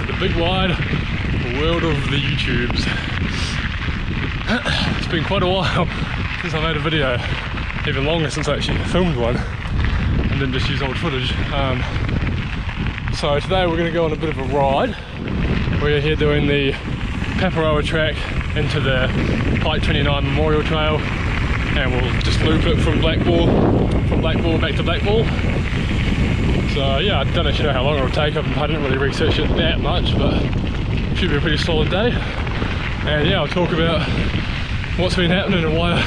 to the big wide world of the YouTubes. It's been quite a while since I made a video, even longer since I actually filmed one and then just use old footage. So today we're going to go on a bit of a ride. We're here doing the Paparoa track into the Pike 29 Memorial Trail, and we'll just loop it from Blackball back to Blackball. So yeah, I don't actually know how long it'll take. I didn't really research it that much, but it should be a pretty solid day. And yeah, I'll talk about what's been happening and why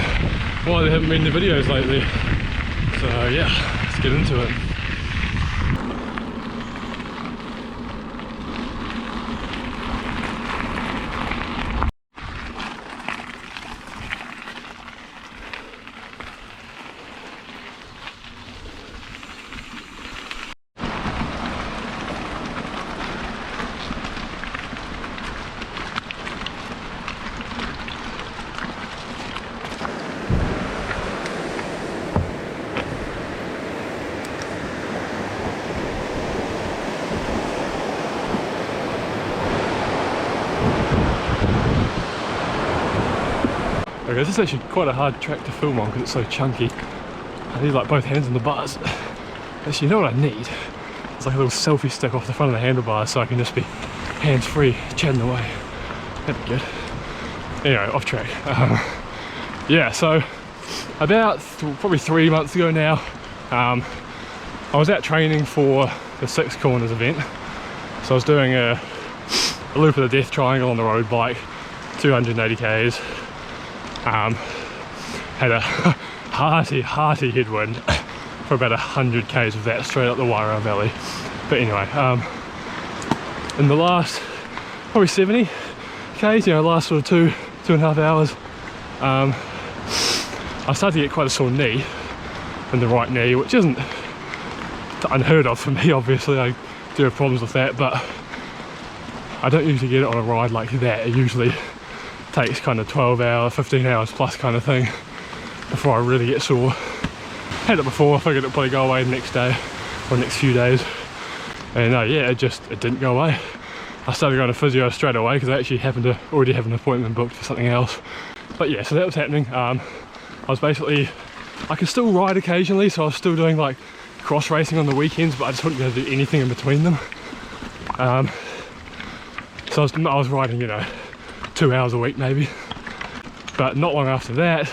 there haven't been the videos lately. So yeah, let's get into it. Okay, this is actually quite a hard track to film on because it's so chunky. I need like both hands on the bars. Actually, you know what I need? It's like a little selfie stick off the front of the handlebars so I can just be hands-free, chatting away. That'd be good. Anyway, off track. Yeah, so about probably 3 months ago now, I was out training for the Six Corners event. So I was doing a loop of the Death Triangle on the road bike, 280 k's. Had a hearty headwind for about 100 k's of that straight up the Wairau Valley. But anyway, in the last probably 70 k's, you know, last sort of two and a half hours, I started to get quite a sore knee in the right knee, which isn't unheard of for me. Obviously I do have problems with that, but I don't usually get it on a ride like that. It usually takes kind of 12 hours, 15 hours plus kind of thing before I really get sore. Had it before, I figured it'd probably go away the next day or next few days. And yeah, it didn't go away. I started going to physio straight away because I actually happened to already have an appointment booked for something else. But yeah, so that was happening. I was basically, I could still ride occasionally, so I was still doing like cross racing on the weekends, but I just wouldn't be able to do anything in between them. So I was riding, you know, 2 hours a week maybe. But not long after that,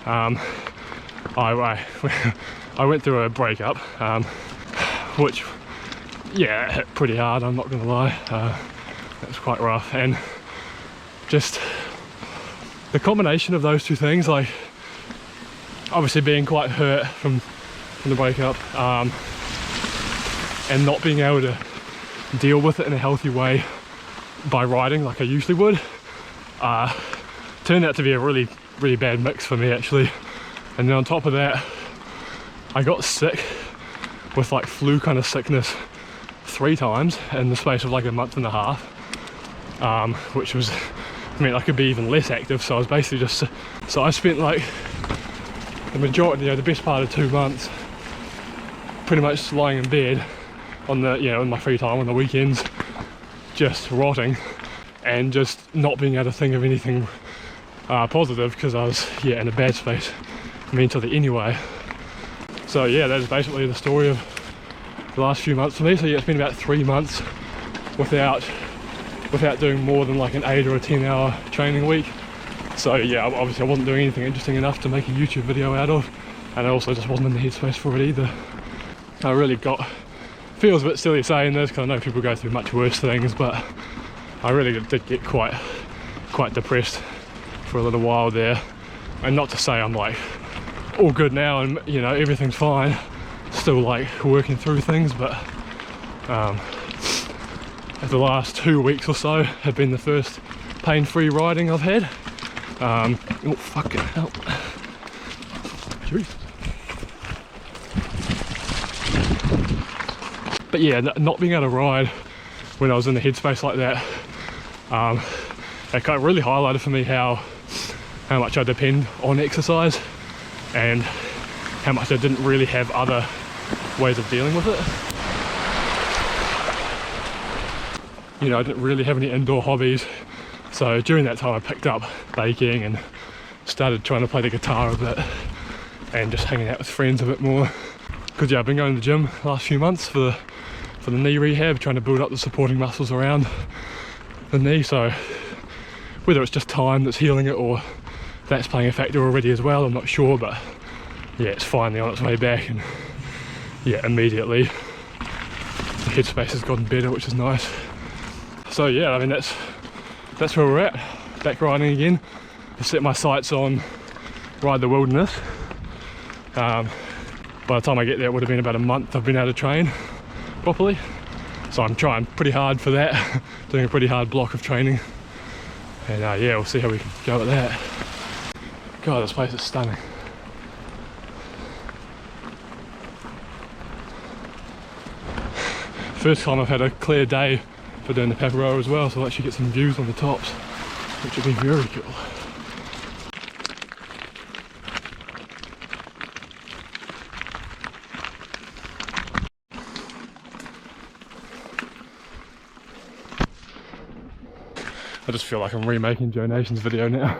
I went through a breakup, which, yeah, it hit pretty hard, I'm not gonna lie. It was quite rough, and just the combination of those two things, like obviously being quite hurt from the breakup, and not being able to deal with it in a healthy way by riding like I usually would, turned out to be a really bad mix for me actually. And then on top of that, I got sick with like flu kind of sickness 3 times in the space of like a month and a half, which was, I mean, I could be even less active. So I was basically just, so I spent like the majority, you know, the best part of 2 months pretty much lying in bed on the, you know, in my free time on the weekends, just rotting and just not being able to think of anything positive because I was, yeah, in a bad space mentally anyway. So yeah, that is basically the story of the last few months for me. So yeah, it's been about 3 months without doing more than like an 8 or a 10 hour training week. So yeah, obviously I wasn't doing anything interesting enough to make a YouTube video out of, and I also just wasn't in the headspace for it either. I really feels a bit silly saying this because I know people go through much worse things, but I really did get quite depressed for a little while there. And not to say I'm like all good now and, you know, everything's fine, still like working through things, but the last 2 weeks or so have been the first pain-free riding I've had. Oh fucking hell. Jeez. But yeah, not being able to ride when I was in the headspace like that, it kind of really highlighted for me how much I depend on exercise and how much I didn't really have other ways of dealing with it. you know, I didn't really have any indoor hobbies. So during that time I picked up baking and started trying to play the guitar a bit and just hanging out with friends a bit more. Because yeah, I've been going to the gym the last few months for the knee rehab, trying to build up the supporting muscles around the knee. So whether it's just time that's healing it or that's playing a factor already as well, I'm not sure, but yeah, it's finally on its way back, and yeah, immediately the headspace has gotten better, which is nice. So yeah, I mean that's where we're at, back riding again. I set my sights on Ride the Wilderness. By the time I get there it would have been about a month I've been able to train properly, so I'm trying pretty hard for that, doing a pretty hard block of training, and yeah, we'll see how we can go with that. God, this place is stunning. First time I've had a clear day for doing the Paparoa as well, so I'll actually get some views on the tops, which would be very cool. I just feel like I'm remaking Joe Nation's video now.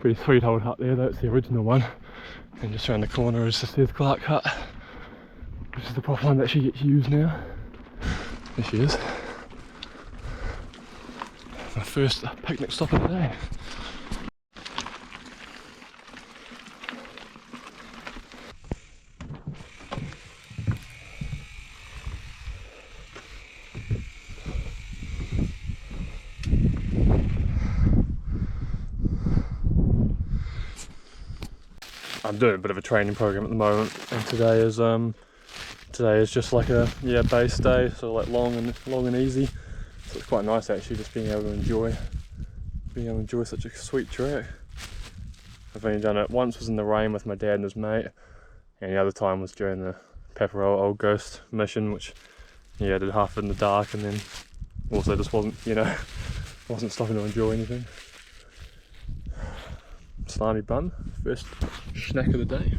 Pretty sweet old hut there, that's the original one. And just around the corner is the Seth Clark hut, which is the proper one that actually gets used now. There she is. My first picnic stop of the day. I'm doing a bit of a training program at the moment, and today is just like a base day, so like long and easy. So it's quite nice actually, just being able to enjoy such a sweet track. I've only done it once, was in the rain with my dad and his mate, and the other time was during the Paparoa Old Ghost mission, which yeah, I did half in the dark, and then also just wasn't stopping to enjoy anything. Slimy bun, first snack of the day.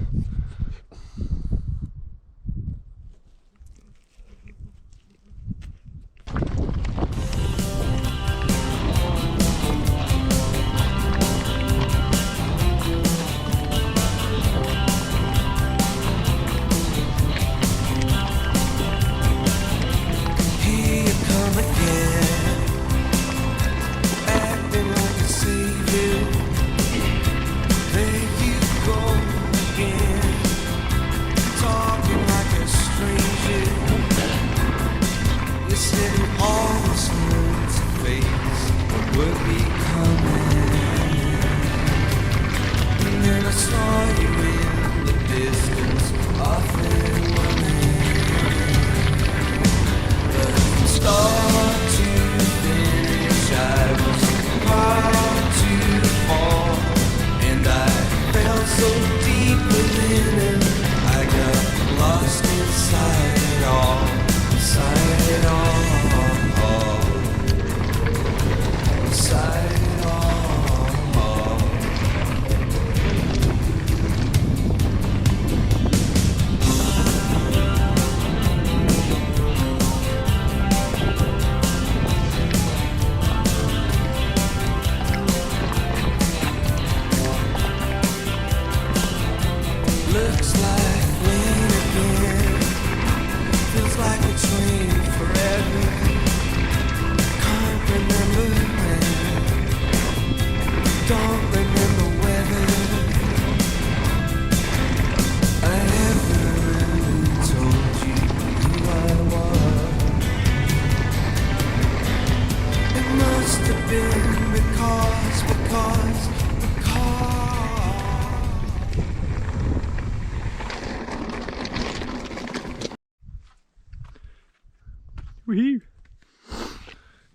Woohoo!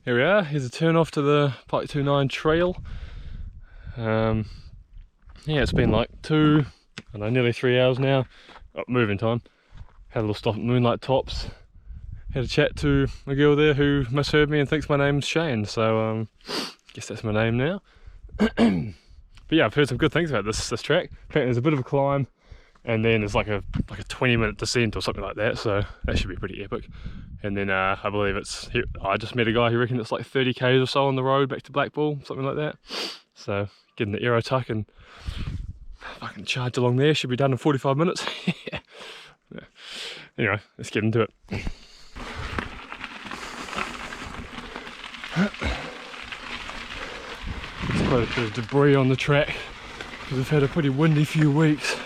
Here we are, here's a turn off to the Pike 29 trail. Yeah, it's been like nearly 3 hours now. Oh, moving time. Had a little stop at Moonlight Tops. Had a chat to a girl there who misheard me and thinks my name's Shane, so guess that's my name now. But yeah, I've heard some good things about this track. Apparently there's a bit of a climb, and then there's like a 20-minute descent or something like that, so that should be pretty epic. And then I believe I just met a guy who reckoned it's like 30 k's or so on the road back to Blackpool, something like that. So getting the aero tuck and fucking charge along there should be done in 45 minutes. Yeah. Anyway, let's get into it. There's quite a bit of debris on the track because we've had a pretty windy few weeks.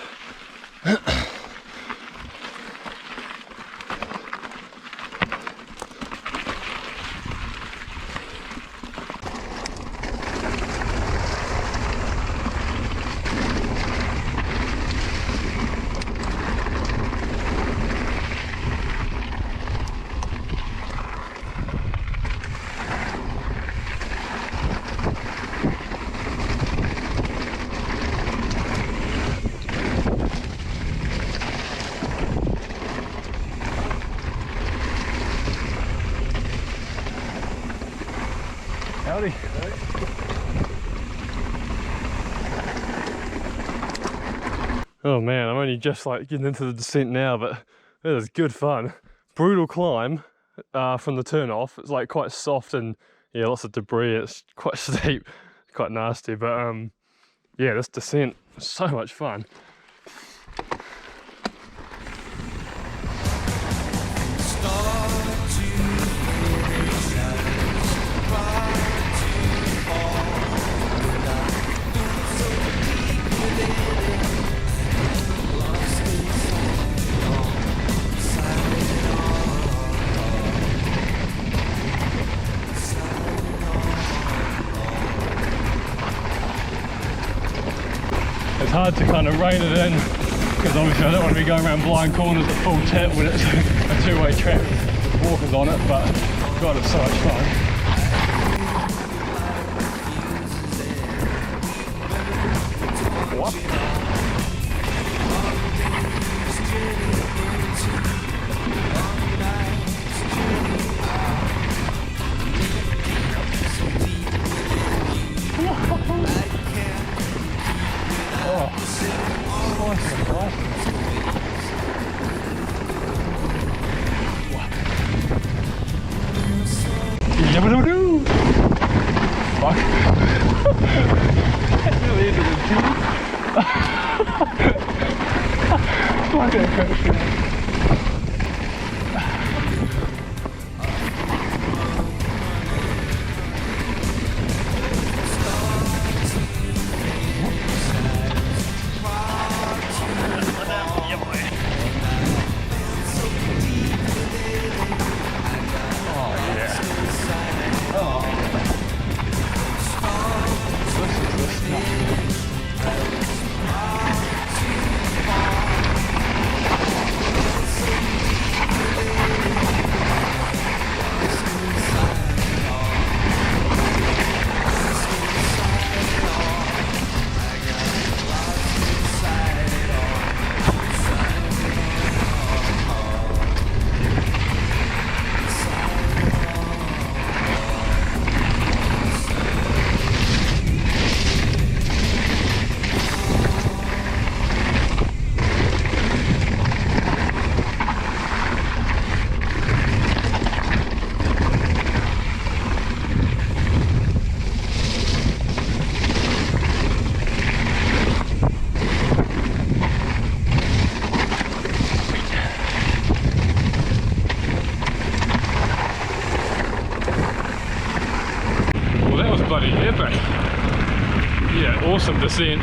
Howdy. Oh man, I'm only just like getting into the descent now, but it is good fun. Brutal climb from the turn off. It's like quite soft and yeah, lots of debris. It's quite steep, quite nasty, but yeah, this descent is so much fun. It's hard to kind of rein it in because obviously I don't want to be going around blind corners at full tip when it's a two-way track with walkers on it, but God, it's so much fun. What? Fuck. That's really into the teeth. Fuck that question. Bloody epic. Yeah, awesome descent.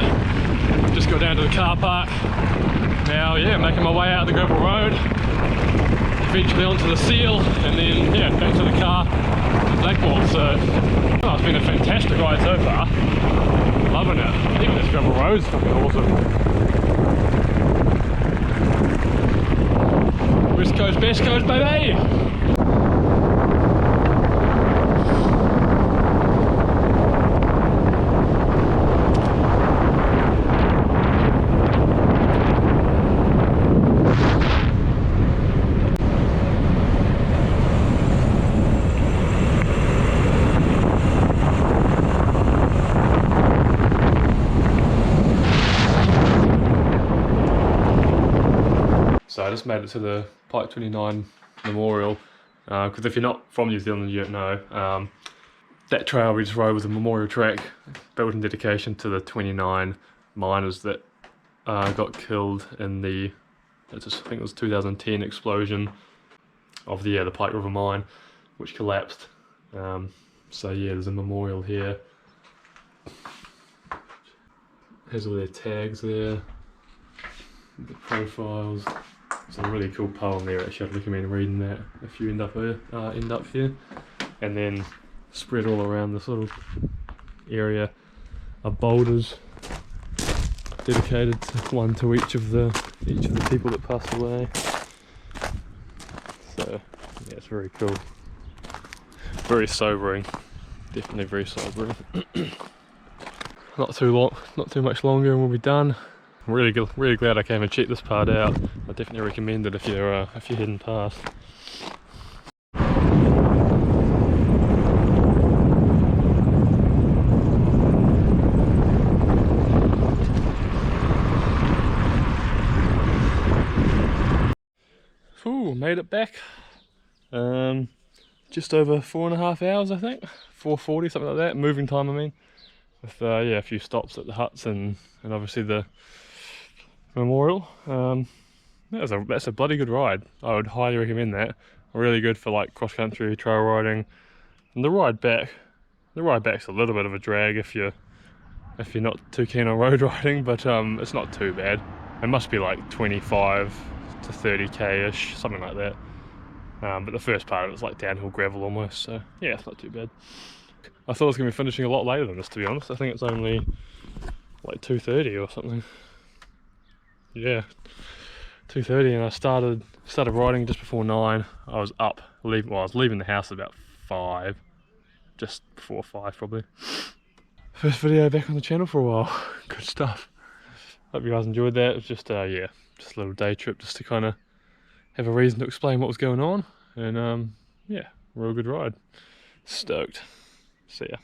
Just got down to the car park. Now, yeah, making my way out the gravel road. Eventually onto the seal, and then, yeah, back to the car to Blackpool. So, oh, it's been a fantastic ride so far. Loving it. Even this gravel road's fucking awesome. West Coast, best coast, baby! just made it to the Pike 29 Memorial, because if you're not from New Zealand you don't know, that trail we just rode was a memorial track built in dedication to the 29 miners that got killed in the, I think it was 2010 explosion of the Pike River mine, which collapsed. So yeah, there's a memorial here. Has all their tags there, the profiles. It's a really cool poem there. Actually, I'd recommend reading that if you end up here. And then spread all around this little area are boulders dedicated to each of the people that passed away. So yeah, it's very cool. Very sobering. Definitely very sobering. Not too much longer and we'll be done. I'm really glad I came and checked this part out. I definitely recommend it if you're heading past. Ooh, made it back. Just over 4.5 hours, I think. 4:40, something like that. Moving time, I mean. With yeah, a few stops at the huts and obviously the memorial. That's a bloody good ride. I would highly recommend that. Really good for like cross country trail riding. And the ride back's a little bit of a drag if you're not too keen on road riding, but it's not too bad. It must be like 25 to 30k ish, something like that. But the first part of it's like downhill gravel almost, so yeah, it's not too bad. I thought I was going to be finishing a lot later than this, to be honest. I think it's only like 2:30 or something. Yeah, 2:30, and I started riding just before 9. I was I was leaving the house about 5, just before 5 probably. First video back on the channel for a while. Good stuff. Hope you guys enjoyed that. It was just yeah, just a little day trip just to kind of have a reason to explain what was going on, and yeah, real good ride. Stoked. See ya.